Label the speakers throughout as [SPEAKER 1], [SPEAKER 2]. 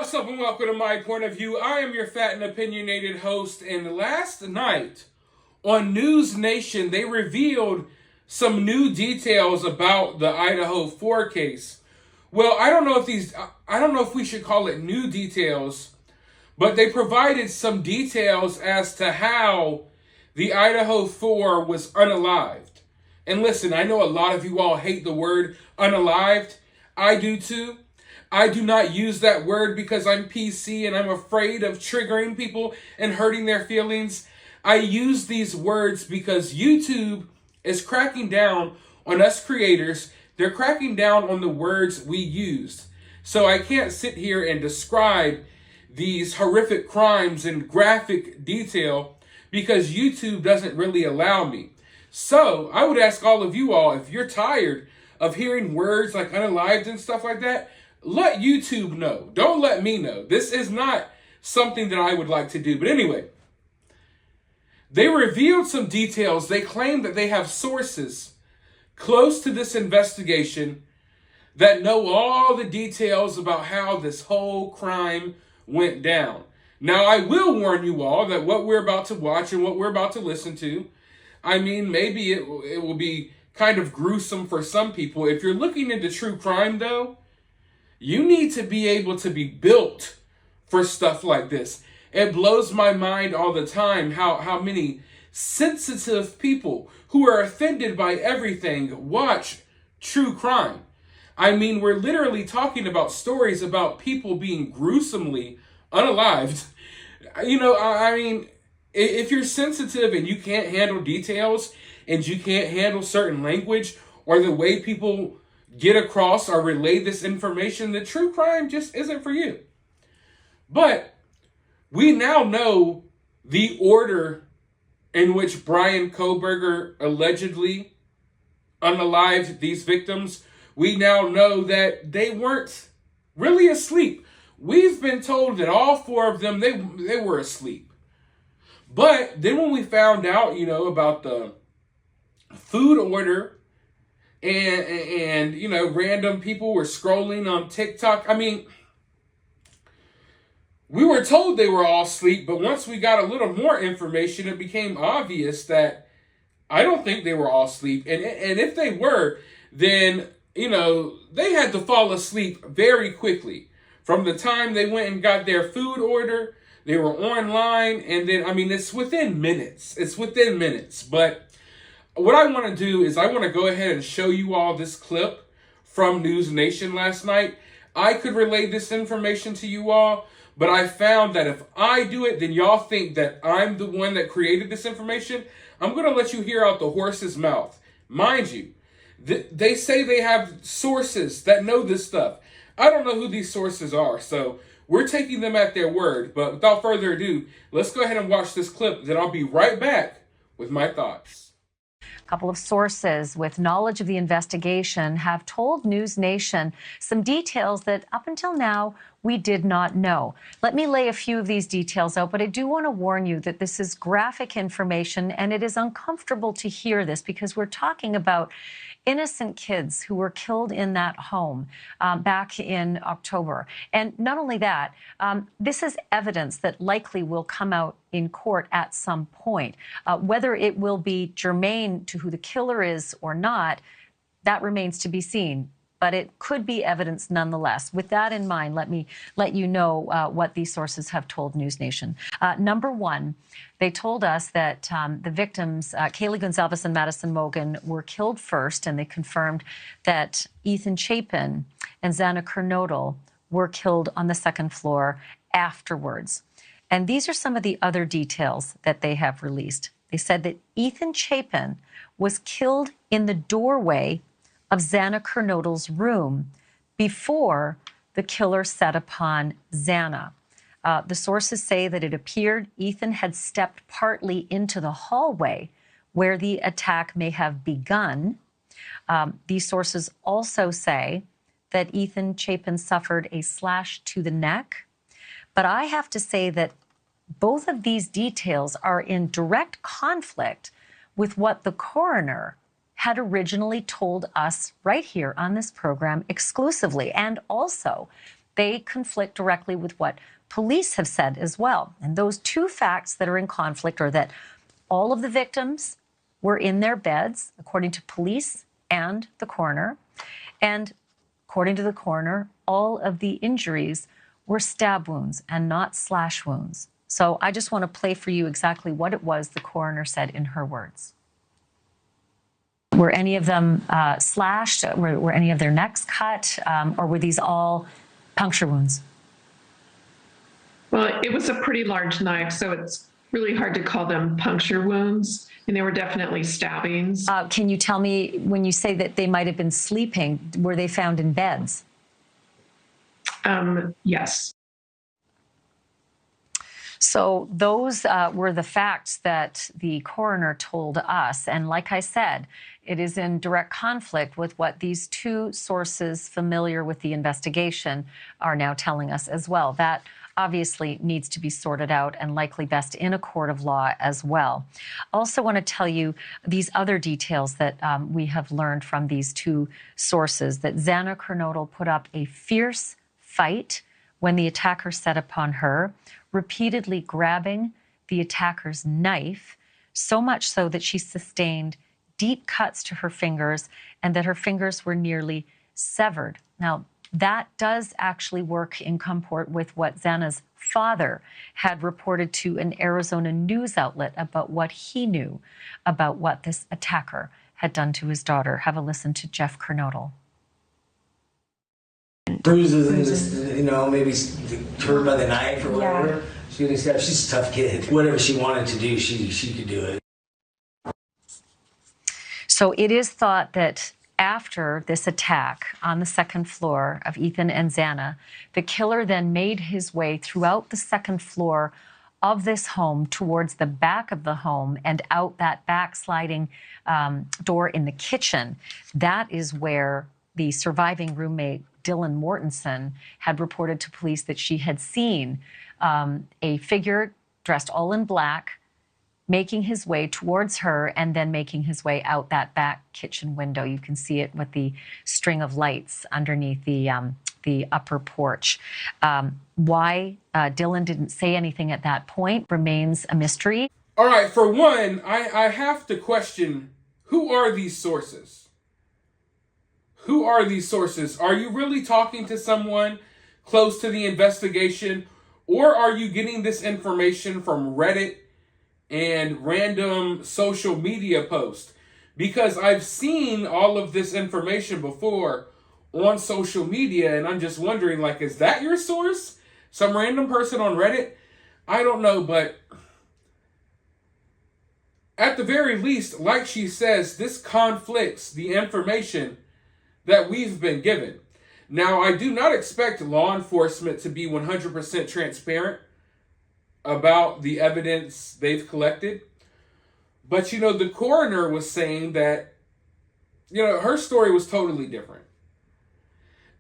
[SPEAKER 1] What's up and welcome to My Point of View. I am your fat and opinionated host, and last night on News Nation, they revealed some new details about the Idaho 4 case. Well, I don't know if we should call it new details, but they provided some details as to how the Idaho 4 was unalived. And listen, I know a lot of you all hate the word unalived. I do too. I do not use that word because I'm PC and I'm afraid of triggering people and hurting their feelings. I use these words because YouTube is cracking down on us creators. They're cracking down on the words we use. So I can't sit here and describe these horrific crimes in graphic detail because YouTube doesn't really allow me. So I would ask all of you all, if you're tired of hearing words like unalived and stuff like that, let YouTube know. Don't let me know. This is not something that I would like to do. But anyway, they revealed some details. They claim that they have sources close to this investigation that know all the details about how this whole crime went down. Now, I will warn you all that what we're about to watch and what we're about to listen to, I mean, maybe it will be kind of gruesome for some people. If you're looking into true crime, though, you need to be able to be built for stuff like this. It blows my mind all the time how many sensitive people who are offended by everything watch true crime. I mean, we're literally talking about stories about people being gruesomely unalived. You know, I mean, if you're sensitive and you can't handle details and you can't handle certain language or the way people get across or relay this information, the true crime just isn't for you. But we now know the order in which Bryan Kohberger allegedly unalived these victims. We now know that they weren't really asleep. We've been told that all four of them, they were asleep. But then when we found out, about the food order and random people were scrolling on TikTok. I mean, we were told they were all asleep, but once we got a little more information, it became obvious that I don't think they were all asleep. And if they were, then, they had to fall asleep very quickly. From the time they went and got their food order, they were online, and then, it's within minutes. It's within minutes, but what I want to do is I want to go ahead and show you all this clip from News Nation last night. I could relay this information to you all, but I found that if I do it, then y'all think that I'm the one that created this information. I'm going to let you hear out the horse's mouth. Mind you, they say they have sources that know this stuff. I don't know who these sources are, so we're taking them at their word. But without further ado, let's go ahead and watch this clip. Then I'll be right back with my thoughts.
[SPEAKER 2] A couple of sources with knowledge of the investigation have told News Nation some details that up until now we did not know. Let me lay a few of these details out, but I do want to warn you that this is graphic information and it is uncomfortable to hear this because we're talking about innocent kids who were killed in that home back in October. And not only that, this is evidence that likely will come out in court at some point. Whether it will be germane to who the killer is or not, that remains to be seen. But it could be evidence nonetheless. With that in mind, let me let you know what these sources have told News Nation. Number one, they told us that the victims, Kaylee Gonzalez and Madison Mogan, were killed first, and they confirmed that Ethan Chapin and Xana Kernodle were killed on the second floor afterwards. And these are some of the other details that they have released. They said that Ethan Chapin was killed in the doorway of Xana Kernodle's room before the killer set upon Xana. The sources say that it appeared Ethan had stepped partly into the hallway where the attack may have begun. These sources also say that Ethan Chapin suffered a slash to the neck. But I have to say that both of these details are in direct conflict with what the coroner had originally told us right here on this program exclusively. And also, they conflict directly with what police have said as well. And those two facts that are in conflict are that all of the victims were in their beds, according to police and the coroner. And according to the coroner, all of the injuries were stab wounds and not slash wounds. So I just want to play for you exactly what it was the coroner said in her words. Were any of them slashed? Were any of their necks cut? Or were these all puncture wounds?
[SPEAKER 3] Well, it was a pretty large knife, so it's really hard to call them puncture wounds. And they were definitely stabbings.
[SPEAKER 2] Can you tell me, when you say that they might have been sleeping, were they found in beds?
[SPEAKER 3] Yes.
[SPEAKER 2] So those were the facts that the coroner told us. And like I said, it is in direct conflict with what these two sources familiar with the investigation are now telling us as well. That obviously needs to be sorted out and likely best in a court of law as well. Also want to tell you these other details that we have learned from these two sources, that Xana Kernodle put up a fierce fight when the attacker set upon her, repeatedly grabbing the attacker's knife, so much so that she sustained deep cuts to her fingers and that her fingers were nearly severed. Now, that does actually work in comport with what Xana's father had reported to an Arizona news outlet about what he knew about what this attacker had done to his daughter. Have a listen to Jeff Kernodle.
[SPEAKER 4] Bruises, maybe hurt by the knife or whatever. Yeah. She's a tough kid. Whatever she wanted to do, she could do it.
[SPEAKER 2] So it is thought that after this attack on the second floor of Ethan and Xana, the killer then made his way throughout the second floor of this home towards the back of the home and out that back sliding door in the kitchen. That is where the surviving roommate, Dylan Mortensen, had reported to police that she had seen a figure dressed all in black making his way towards her and then making his way out that back kitchen window. You can see it with the string of lights underneath the upper porch. Why Dylan didn't say anything at that point remains a mystery.
[SPEAKER 1] All right, for one, I have to question, who are these sources? Who are these sources? Are you really talking to someone close to the investigation, or are you getting this information from Reddit and random social media posts? Because I've seen all of this information before on social media, and I'm just wondering, is that your source? Some random person on Reddit? I don't know, but at the very least, like she says, this conflicts the information that we've been given. Now, I do not expect law enforcement to be 100% transparent about the evidence they've collected. But, the coroner was saying that, her story was totally different.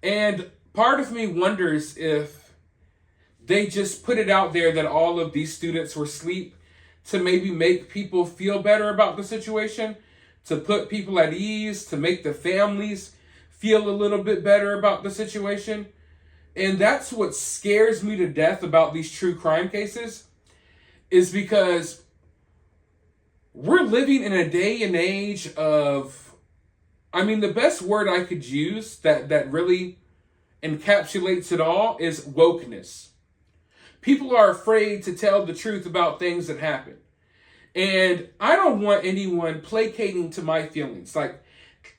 [SPEAKER 1] And part of me wonders if they just put it out there that all of these students were asleep to maybe make people feel better about the situation, to put people at ease, to make the families feel a little bit better about the situation. And that's what scares me to death about these true crime cases, is because we're living in a day and age of, the best word I could use that really encapsulates it all is wokeness. People are afraid to tell the truth about things that happen. And I don't want anyone placating to my feelings.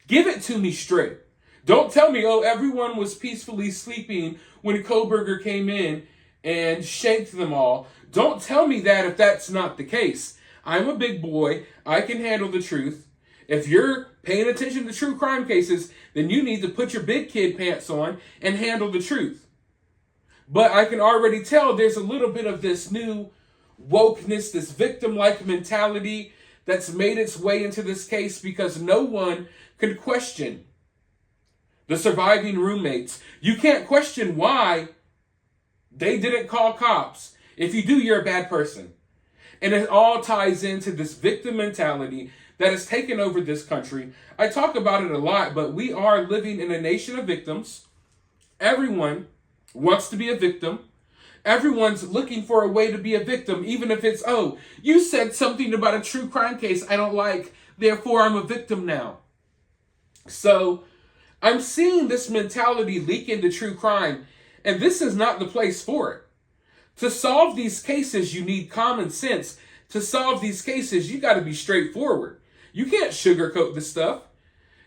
[SPEAKER 1] Give it to me straight. Don't tell me, everyone was peacefully sleeping when Kohberger came in and shanked them all. Don't tell me that if that's not the case. I'm a big boy. I can handle the truth. If you're paying attention to true crime cases, then you need to put your big kid pants on and handle the truth. But I can already tell there's a little bit of this new wokeness, this victim-like mentality that's made its way into this case because no one can question the surviving roommates. You can't question why they didn't call cops. If you do, you're a bad person. And it all ties into this victim mentality that has taken over this country. I talk about it a lot, but we are living in a nation of victims. Everyone wants to be a victim. Everyone's looking for a way to be a victim, even if it's, oh, you said something about a true crime case I don't like, therefore I'm a victim now. So I'm seeing this mentality leak into true crime, and this is not the place for it. To solve these cases, you need common sense. To solve these cases, you got to be straightforward. You can't sugarcoat this stuff.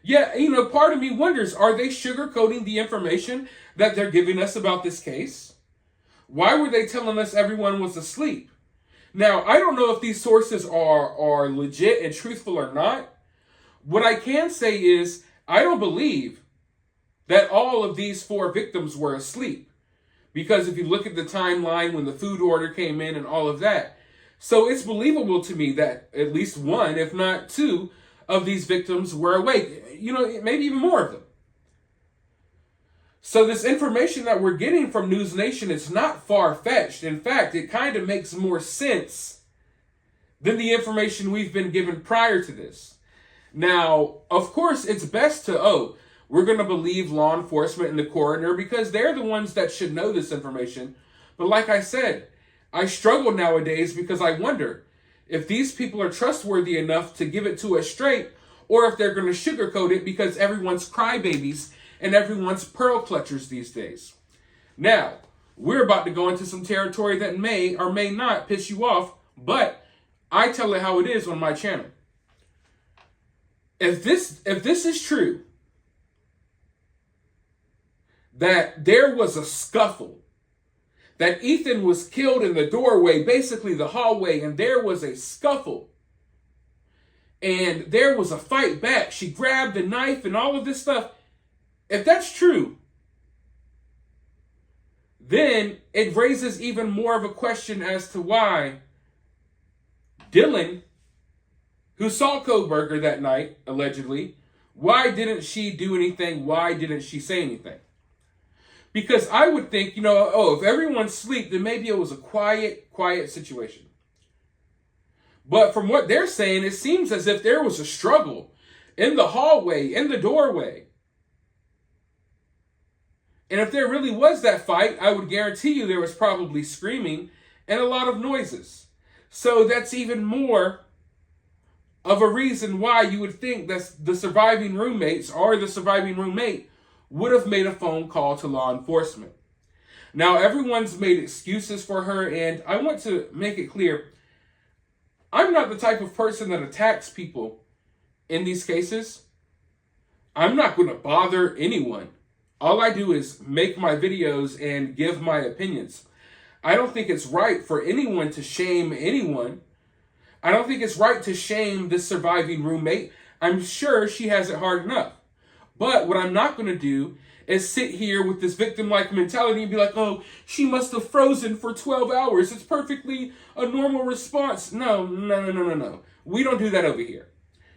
[SPEAKER 1] Yeah, part of me wonders, are they sugarcoating the information that they're giving us about this case? Why were they telling us everyone was asleep? Now, I don't know if these sources are legit and truthful or not. What I can say is, I don't believe that all of these 4 victims were asleep. Because if you look at the timeline when the food order came in and all of that. So it's believable to me that at least 1, if not 2, of these victims were awake. Maybe even more of them. So this information that we're getting from News Nation is not far-fetched. In fact, it kind of makes more sense than the information we've been given prior to this. Now, of course, it's best to, we're going to believe law enforcement and the coroner because they're the ones that should know this information. But like I said, I struggle nowadays because I wonder if these people are trustworthy enough to give it to us straight, or if they're going to sugarcoat it because everyone's crybabies and everyone's pearl clutchers these days. Now, we're about to go into some territory that may or may not piss you off, but I tell it how it is on my channel. If this is true, that there was a scuffle, that Ethan was killed in the doorway, basically the hallway, and there was a scuffle, and there was a fight back, she grabbed the knife and all of this stuff. If that's true, then it raises even more of a question as to why Dylan, who saw Kohberger that night, allegedly, why didn't she do anything? Why didn't she say anything? Because I would think, if everyone's asleep, then maybe it was a quiet situation. But from what they're saying, it seems as if there was a struggle in the hallway, in the doorway. And if there really was that fight, I would guarantee you there was probably screaming and a lot of noises. So that's even more of a reason why you would think that the surviving roommates or the surviving roommate would have made a phone call to law enforcement. Now, everyone's made excuses for her, and I want to make it clear, I'm not the type of person that attacks people in these cases. I'm not going to bother anyone. All I do is make my videos and give my opinions. I don't think it's right for anyone to shame anyone. I don't think it's right to shame this surviving roommate. I'm sure she has it hard enough. But what I'm not going to do is sit here with this victim-like mentality and be like, oh, she must have frozen for 12 hours. It's perfectly a normal response. No. We don't do that over here.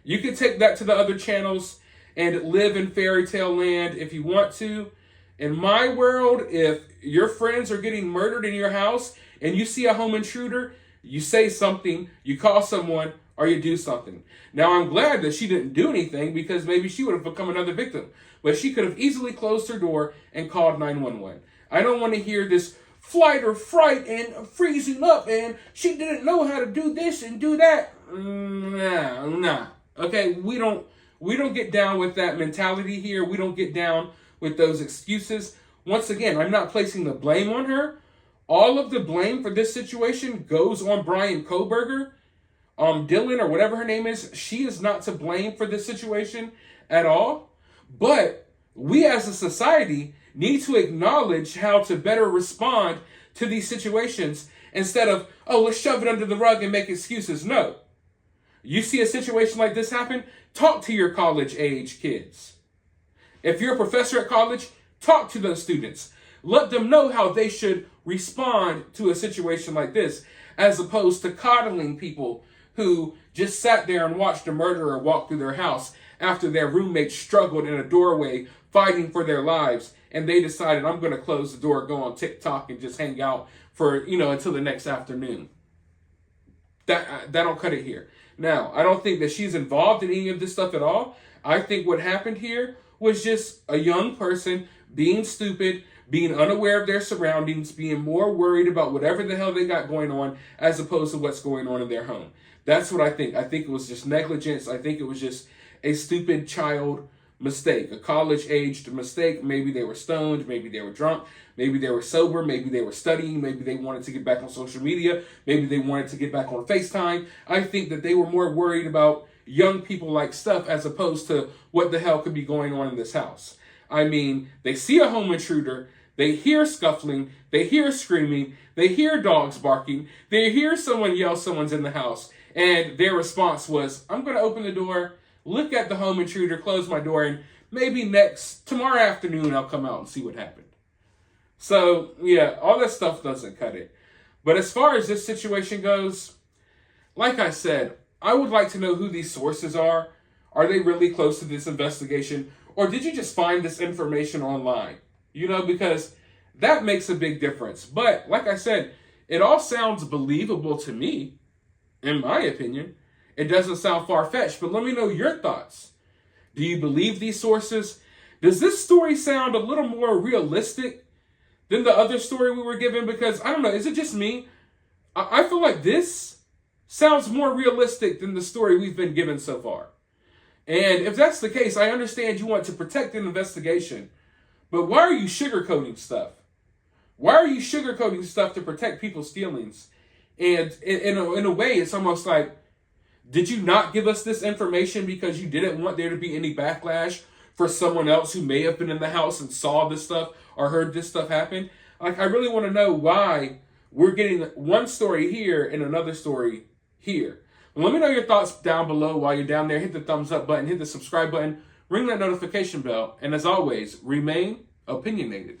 [SPEAKER 1] You can take that to the other channels and live in fairy tale land if you want to. In my world, if your friends are getting murdered in your house and you see a home intruder, you say something, you call someone, or you do something. Now, I'm glad that she didn't do anything because maybe she would have become another victim. But she could have easily closed her door and called 911. I don't want to hear this flight or fright and freezing up and she didn't know how to do this and do that. Nah. Okay, we don't get down with that mentality here. We don't get down with those excuses. Once again, I'm not placing the blame on her. All of the blame for this situation goes on Bryan Kohberger. Dylan, or whatever her name is, she is not to blame for this situation at all. But we as a society need to acknowledge how to better respond to these situations instead of, oh, let's shove it under the rug and make excuses. No. You see a situation like this happen, talk to your college-age kids. If you're a professor at college, talk to those students. Let them know how they should respond to a situation like this, as opposed to coddling people who just sat there and watched a murderer walk through their house after their roommate struggled in a doorway fighting for their lives, and they decided, I'm going to close the door, go on TikTok, and just hang out for, until the next afternoon. That don't cut it here. Now, I don't think that she's involved in any of this stuff at all. I think what happened here was just a young person being stupid, being unaware of their surroundings, being more worried about whatever the hell they got going on as opposed to what's going on in their home. That's what I think. I think it was just negligence. I think it was just a stupid child mistake, a college-aged mistake. Maybe they were stoned, maybe they were drunk, maybe they were sober, maybe they were studying, maybe they wanted to get back on social media, maybe they wanted to get back on FaceTime. I think that they were more worried about young people like stuff as opposed to what the hell could be going on in this house. I mean, they see a home intruder, they hear scuffling, they hear screaming, they hear dogs barking, they hear someone yell someone's in the house, and their response was, I'm going to open the door, look at the home intruder, close my door, and maybe tomorrow afternoon I'll come out and see what happened. So, yeah, all that stuff doesn't cut it. But as far as this situation goes, like I said, I would like to know who these sources are. Are they really close to this investigation? Or did you just find this information online? You know, because that makes a big difference. But like I said, it all sounds believable to me, in my opinion. It doesn't sound far-fetched, but let me know your thoughts. Do you believe these sources? Does this story sound a little more realistic than the other story we were given? Because, I don't know, is it just me? I feel like this sounds more realistic than the story we've been given so far. And if that's the case, I understand you want to protect an investigation, but why are you sugarcoating stuff? Why are you sugarcoating stuff to protect people's feelings? And in a way, it's almost like, did you not give us this information because you didn't want there to be any backlash for someone else who may have been in the house and saw this stuff or heard this stuff happen? Like, I really want to know why we're getting one story here and another story here. Let me know your thoughts down below. While you're down there, hit the thumbs up button, hit the subscribe button, ring that notification bell, and as always, remain opinionated.